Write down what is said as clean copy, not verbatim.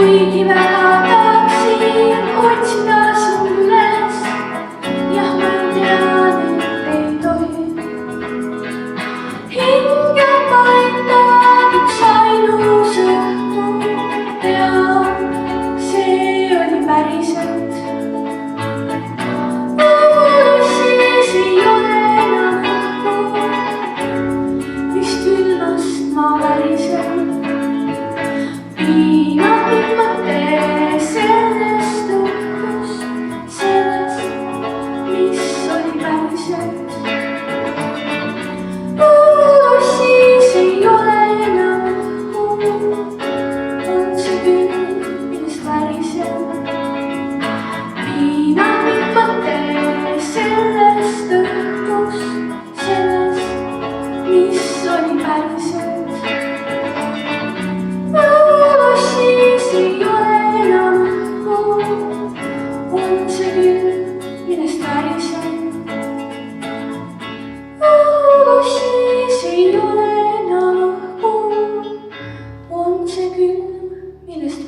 kuigi väga tahaksin otsida sind üles. Jah, ma tean, et ei tohi. Hingab paiktab üks ainus õhtu ja see oli päriselt. Siis ei ole enam õhku, mis külmast ma värisen. Piinab mind mõte sellest õhtust, sellest, mis oli päriselt. Siis ei ole enam õhku, on see külm, millest värisen. Piinab mind mõte sellest õhtust, sellest, mis oli päriselt. Siis ei ole enam õhku, on see külm, millest värisen. Siis ei ole enam õhku, on see külm, millest